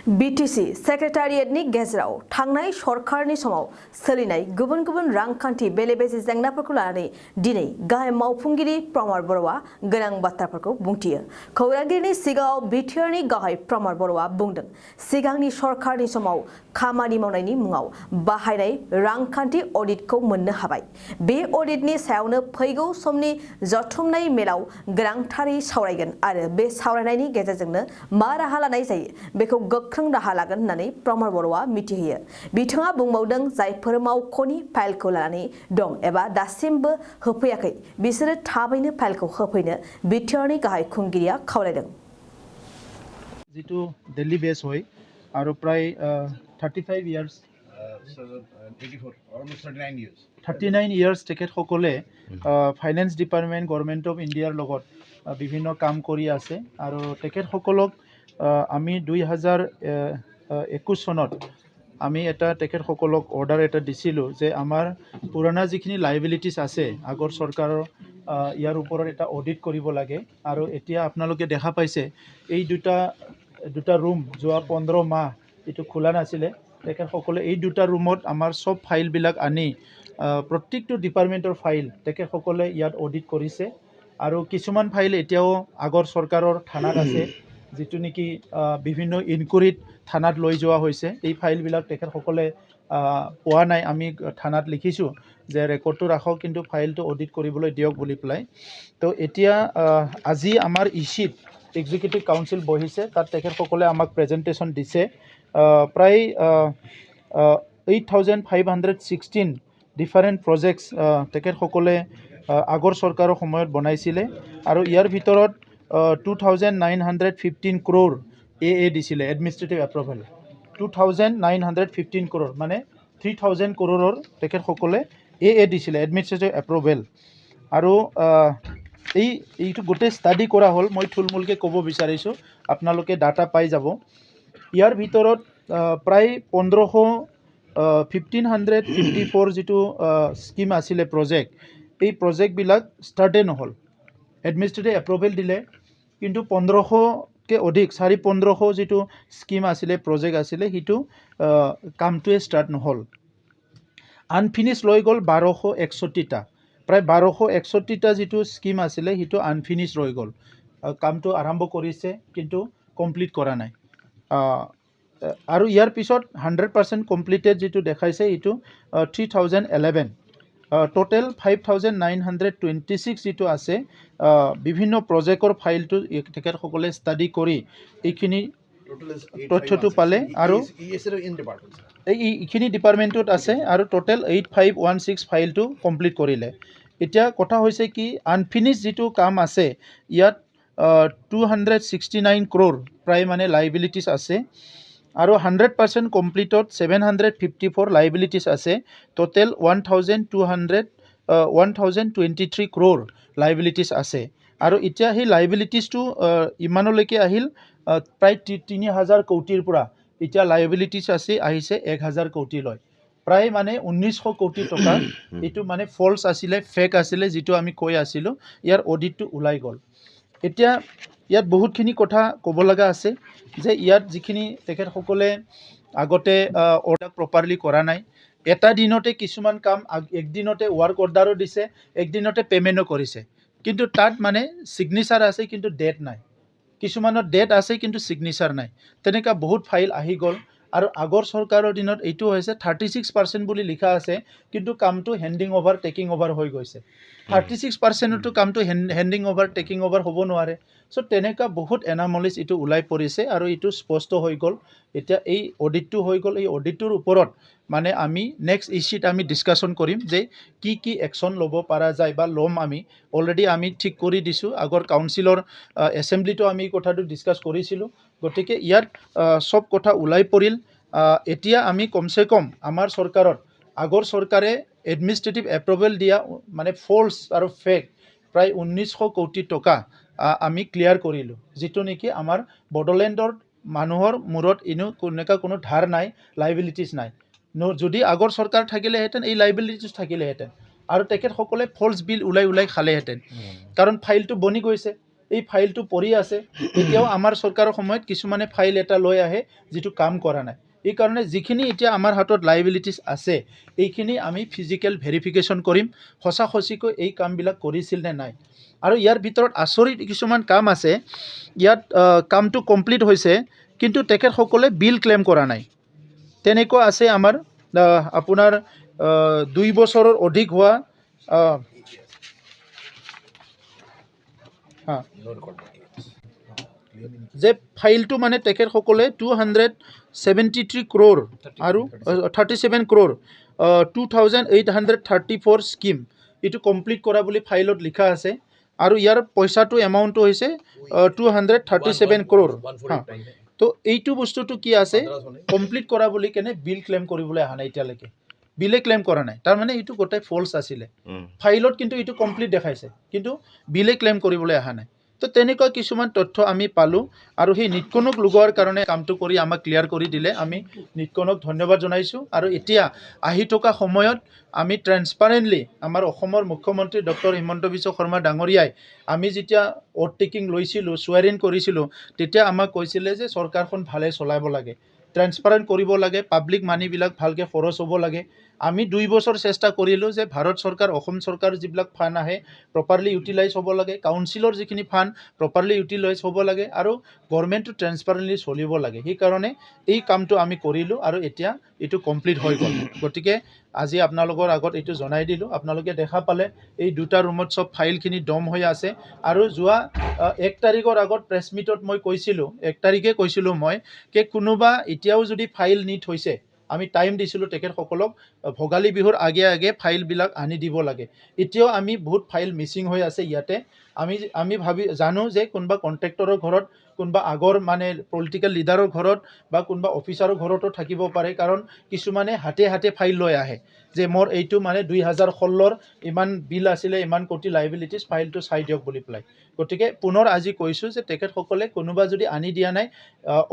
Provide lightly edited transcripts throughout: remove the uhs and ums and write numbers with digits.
BTC सेक्रेटारियेटनि गेजेराव थांनाय सरकारनि समाव सोलिनाय गुबुन गुबुन रांखान्थि बेले-बेजे जेंनाफोरखौ लानानै दिनै गाहाय मावफुंगिरि प्रमद बर'आ गोनां बाथ्राफोरखौ बुंथियो। खौरांगिरिनि सिगाङाव बिटिआरनि गाहाय प्रमद बर'आ बुंदों, सिगांनि सरकारनि समाव खामानि मावनायनि मुङाव बाहायनाय रांखान्थि अडिटखौ मोननो हाबाय। बे अडिटनि सायावनो फैगौ समनि जथुमनाय मेलाव गोनांथारै सावरायगोन आरो बे सावरायनायनि गेजेरजोंनो मा राहा लानाय जायो बेखौ गोख्रों राहा लागोन होननानै प्रमद बर'आ मिथिहोयो। बिथाङा बुंबावदों, जायफोर मावख'नि फाइलखौ लानानै दं एबा दासिमबो होफैयाखै बिसोरो थाबैनो फाइलखौ होफैनो बिटिआरनि गाहाय खुंगिरिया खावलायदों। जितु दिल्ली बेस হয় আৰু প্ৰায় 35 ইয়াৰ্ছ 39 ইয়াৰ্ছ তেখেতসকলে ফাইনেন্স ডিপাৰ্টমেণ্ট গভৰ্ণমেণ্ট অফ ইণ্ডিয়াৰ লগত বিভিন্ন কাম কৰি আছে আৰু তেখেতসকলক আমি 2021 চনত আমি এটা তেখেতসকলক অৰ্ডাৰ এটা দিছিলোঁ যে আমাৰ পুৰণা যিখিনি লাইবিলিটিছ আছে আগৰ চৰকাৰৰ ইয়াৰ ওপৰত এটা অডিট কৰিব লাগে আৰু এতিয়া আপোনালোকে দেখা পাইছে এই দুটা ৰুম যোৱা 15 মাহ এইটো খোলা নাছিলে। তেখেতসকলে এই দুটা ৰুমত আমাৰ সব ফাইলবিলাক আনি প্ৰত্যেকটো ডিপাৰ্টমেণ্টৰ ফাইল তেখেতসকলে ইয়াত অডিট কৰিছে আৰু কিছুমান ফাইল এতিয়াও আগৰ চৰকাৰৰ থানাত আছে, যিটো নেকি বিভিন্ন ইনকুৰিত থানাত লৈ যোৱা হৈছে। এই ফাইলবিলাক তেখেতসকলে পোৱা নাই। আমি থানাত লিখিছোঁ যে ৰেকৰ্ডটো ৰাখক, কিন্তু ফাইলটো অডিট কৰিবলৈ দিয়ক বুলি পেলাই। তো এতিয়া আজি আমাৰ ইচিত এক্সিকিউটিভ কাউন্সিল বহিছে, তাত তেখেতসকলে আমাক প্ৰেজেণ্টেশ্যন দিছে। প্ৰায় 8,516 ডিফাৰেণ্ট প্ৰজেক্টছ তেখেতসকলে আগৰ চৰকাৰৰ সময়ত বনাইছিলে আৰু ইয়াৰ ভিতৰত 2,915 crore AA দিছিলে এডমিনিষ্ট্ৰেটিভ এপ্ৰুভেল। 2,915 crore মানে 3,000 crore তেখেতসকলে AA দিছিলে এডমিনিষ্ট্ৰেটিভ এপ্ৰুভেল। আৰু এইটো গোটেই ষ্টাডি কৰা হ'ল। মই থুলমূলকৈ ক'ব বিচাৰিছোঁ, আপোনালোকে ডাটা পাই যাব। ইয়াৰ ভিতৰত প্ৰায় 1,554 যিটো স্কিম আছিলে প্ৰজেক্ট, এই প্ৰজেক্টবিলাক ষ্টাৰ্টেই নহ'ল। এডমিনিষ্ট্ৰেটিভ এপ্ৰুভেল দিলে, কিন্তু 1500কৈ অধিক 4,500 যিটো স্কিম আছিলে প্ৰজেক্ট আছিলে সেইটো কামটোৱে ষ্টাৰ্ট নহ'ল। আনফিনিছ লৈ গ'ল 1261টা, প্ৰায় 1261টা যিটো স্কিম আছিলে সেইটো আনফিনিছ ৰৈ গ'ল। কামটো আৰম্ভ কৰিছে কিন্তু কমপ্লিট কৰা নাই। আৰু ইয়াৰ পিছত 100% কমপ্লিটেড যিটো দেখাইছে এইটো 3,011। টোটেল 5,926 যিটো আছে বিভিন্ন প্ৰজেক্টৰ ফাইলটো তেখেতসকলে ষ্টাডি কৰি এইখিনি তথ্যটো পালে আৰু এইখিনি ডিপাৰ্টমেণ্টত আছে আৰু টোটেল 8,516 ফাইলটো কমপ্লিট কৰিলে। এতিয়া কথা হৈছে কি, আনফিনিছ যিটো কাম আছে ইয়াত 269 crore প্ৰায় মানে লাইবিলিটিছ আছে আৰু 100% কমপ্লিটত 754 লাইবিলিটিছ আছে। টোটেল 1,023 crore লাইবিলিটিছ আছে। আৰু এতিয়া সেই লাইবিলিটিছটো ইমানলৈকে আহিল প্ৰায় 3,000 কোটিৰ পৰা এতিয়া লাইবিলিটিছ আহিছে 1,000 কোটিলৈ। প্ৰায় মানে 1,900 কোটি টকা এইটো মানে ফল্ছ আছিলে, ফেক আছিলে, যিটো আমি কৈ আছিলোঁ। ইয়াৰ অডিটটো ওলাই গ'ল। এতিয়া ইয়াত বহুতখিনি কথা ক'ব লগা আছে যে ইয়াত যিখিনি তেখেতসকলে আগতে অৰ্ডাৰ প্ৰপাৰলি কৰা নাই। এটা দিনতে কিছুমান কাম একদিনতে ৱৰ্ক অৰ্ডাৰো দিছে, একদিনতে পে'মেণ্টো কৰিছে, কিন্তু তাত মানে ছিগনেচাৰ আছে কিন্তু ডেট নাই। কিছুমানৰ ডেট আছে কিন্তু ছিগনেচাৰ নাই। তেনেকুৱা বহুত ফাইল আহি গ'ল। আৰু আগৰ চৰকাৰৰ দিনত এইটো হৈছে 36% বুলি লিখা আছে, কিন্তু কামটো হেণ্ডিং অভাৰ টেকিং অভাৰ হৈ গৈছে। 36%তো কামটো হেণ্ডিং অভাৰ টেকিং অভাৰ হ'ব নোৱাৰে। চ' তেনেকুৱা বহুত এনামলিজ এইটো ওলাই পৰিছে আৰু এইটো স্পষ্ট হৈ গ'ল। এতিয়া এই অডিটটো হৈ গ'ল। এই অডিটটোৰ ওপৰত মানে আমি নেক্সট ইচিত আমি ডিছকাশ্যন কৰিম যে কি একশ্যন ল'ব পৰা যায় বা ল'ম। আমি অলৰেডি আমি ঠিক কৰি দিছোঁ। আগৰ কাউন্সিলৰ এছেম্বলিটো আমি কথাটো ডিছকাছ কৰিছিলোঁ। গতিকে ইয়াত চব কথা ওলাই পৰিল। এতিয়া আমি কমচে কম আমাৰ চৰকাৰত আগৰ চৰকাৰে এডমিনিষ্ট্ৰেটিভ এপ্ৰুভেল দিয়া মানে ফল্ছ আৰু ফেক প্ৰায় 1,900 কোটি টকা আমি ক্লিয়াৰ কৰিলোঁ, যিটো নেকি আমাৰ বড়োলেণ্ডৰ মানুহৰ মূৰত এনেকুৱা কোনো ধাৰ নাই, লাইবিলিটিছ নাই। যদি আগৰ চৰকাৰ থাকিলেহেঁতেন এই লাইবিলিটিছ থাকিলেহেঁতেন আৰু তেখেতসকলে ফল্ছ বিল ওলাই খালেহেঁতেন, কাৰণ ফাইলটো বনি গৈছে। এই ফাইলটো পৰি আছে এতিয়াও আমাৰ চৰকাৰৰ সময়ত কিছুমানে ফাইল এটা লৈ আহে যিটো কাম কৰা নাই এই কাৰণে যিখিনি এতিয়া আমাৰ হাতত লাইবিলিটিছ আছে এইখিনি আমি ফিজিক্যাল ভেৰিফিকেশ্যন কৰিম সঁচাকৈ এই কামবিলাক কৰিছিল নে নাই আৰু ইয়াৰ ভিতৰত আচৰিত কিছুমান কাম আছে ইয়াত কামটো কমপ্লিট হৈছে কিন্তু তেখেতসকলে বিল ক্লেম কৰা নাই তেনেকুৱা আছে আমাৰ আপোনাৰ 2 বছৰৰ অধিক হোৱা যে ফাইলটো মানে তেখেতসকলে 273 crore আৰু 37 crore 2834 স্কিম এইটো কমপ্লিট কৰা বুলি ফাইলত লিখা আছে আৰু ইয়াৰ পইচাটো এমাউণ্টটো হৈছে 237 crore তো এইটো বস্তুটো কি আছে কমপ্লিট কৰা বুলি কেনে বিল ক্লেম কৰিবলৈ অহা নাই এতিয়ালৈকে বিলে ক্লেম কৰা নাই তাৰ মানে এইটো গোটেই ফলছ আছিলে ফাইলত কিন্তু এইটো কমপ্লিট দেখাইছে কিন্তু বিলে ক্লেম কৰিবলৈ অহা নাই তো তেনেকুৱা কিছুমান তথ্য আমি পালোঁ আৰু সেই নিটকনক লগোৱাৰ কাৰণে কামটো কৰি আমাক ক্লিয়াৰ কৰি দিলে আমি নিটকনক ধন্যবাদ জনাইছোঁ আৰু এতিয়া আহি থকা সময়ত আমি ট্ৰেন্সপাৰেণ্টলি আমাৰ অসমৰ মুখ্যমন্ত্ৰী ডক্টৰ হিমন্ত বিশ্ব শৰ্মা ডাঙৰীয়াই আমি যেতিয়া অথ টেকিং লৈছিলোঁ সোয়াৰিন কৰিছিলোঁ তেতিয়া আমাক কৈছিলে যে চৰকাৰখন ভালে চলাব লাগে ট্ৰেন্সপাৰেণ্ট কৰিব লাগে পাব্লিক মানিবিলাক ভালকৈ খৰচ হ'ব লাগে আমি 2 বছৰ চেষ্টা কৰিলোঁ যে ভাৰত চৰকাৰ অসম চৰকাৰ যিবিলাক ফাণ্ড আহে প্ৰপাৰলি ইউটিলাইজ হ'ব লাগে কাউন্সিলৰ যিখিনি ফাণ্ড প্ৰপাৰলি ইউটিলাইজ হ'ব লাগে আৰু গভৰ্ণমেণ্টটো ট্ৰেন্সপাৰেণ্টলি চলিব লাগে সেইকাৰণে এই কামটো আমি কৰিলোঁ আৰু এতিয়া এইটো কমপ্লিট হৈ গ'ল গতিকে আজি আপোনালোকৰ আগত এইটো জনাই দিলোঁ আপোনালোকে দেখা পালে এই দুটা ৰুমত চব ফাইলখিনি দম হৈ আছে আৰু যোৱা 1 তাৰিখৰ আগত প্ৰেছ মিটত মই কৈছিলোঁ 1 তাৰিখে কৈছিলোঁ মই যে কোনোবা এতিয়াও যদি ফাইল নিট হৈছে আমি টাইম দিছিলোঁ তেখেতসকলক ভোগালী বিহুৰ আগে ফাইলবিলাক আনি দিব লাগে এতিয়াও আমি বহুত ফাইল মিছিং হৈ আছে ইয়াতে আমি জানো যে কোনোবা কণ্ট্ৰেক্টৰৰ ঘৰত কোনোবা আগৰ মানে পলিটিকেল লিডাৰৰ ঘৰত বা কোনোবা অফিচাৰৰ ঘৰতো থাকিব পাৰে কাৰণ কিছুমানে হাতে ফাইল লৈ আহে যে মোৰ এইটো মানে 2016ৰ ইমান বিল আছিলে ইমান কোটি লাইবিলিটিছ ফাইলটো চাই দিয়ক বুলি পেলাই গতিকে পুনৰ আজি কৈছোঁ যে তেখেতসকলে কোনোবা যদি আনি দিয়া নাই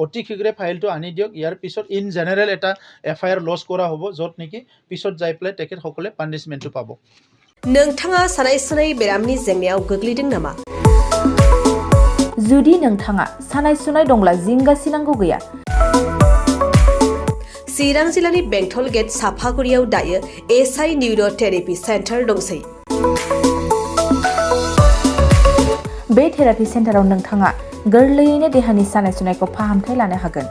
অতি শীঘ্ৰে ফাইলটো আনি দিয়ক ইয়াৰ পিছত ইন জেনেৰেল এটা FIR লজ কৰা হ'ব য'ত নেকি পিছত যাই পেলাই তেখেতসকলে পানিশমেণ্টটো পাব नोंथाङा सानाय सुनाय बेरामनि जेंनायाव गोग्लैदों नामा जुदि नोंथाङा सानाय सुनाय दंब्ला जिंगासिनांगौ गैया चिरां जिल्लानि बेंटल गेट साफागुरियाव दायो SI निउर'थेरापि सेन्टार दंसै बे थेरापि सेन्टाराव नोंथाङा गोरलैयैनो देहानि सानाय सुनायखौ फाहामथाय लानो हागोन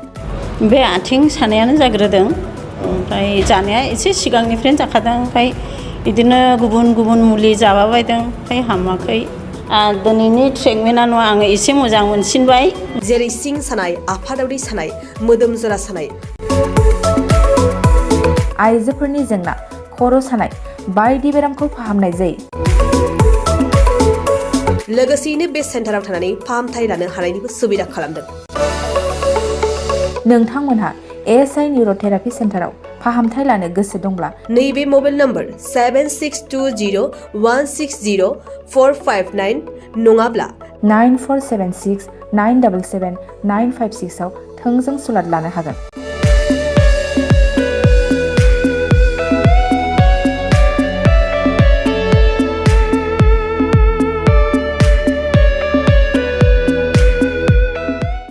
बे आथिं सानायानो जाग्रोदों ओमफ्राय जानाया एसे सिगांनिफ्रायनो जाखादों ओमफ्राय बिदिनो गुबुन मुलि जाबाबायदों ओमफ्राय हामाखै दिनैनि ट्रिटमेन्टआनो आङो एसे मोजां मोनसिनबाय जेरै सिं सानाय आफादावरि सानाय मोदोम जरा सानाय आइजोफोरनि जेंना खर' सानाय बायदि बेरामखौ फाहामनाय जायो लोगोसेयैनो बे सेन्टाराव थानानै फाहामथाय लानो हानायनिबो सुबिदा खालामदों नोंथांमोनहा SI निउर'थेरापि सेन्टाराव फाहामथाय लानो गोसो दंब्ला नैबे मबाइल नम्बर 7620160459 नङाब्ला 9476 977 956 आव थोंजों सुलाद लानो हागोन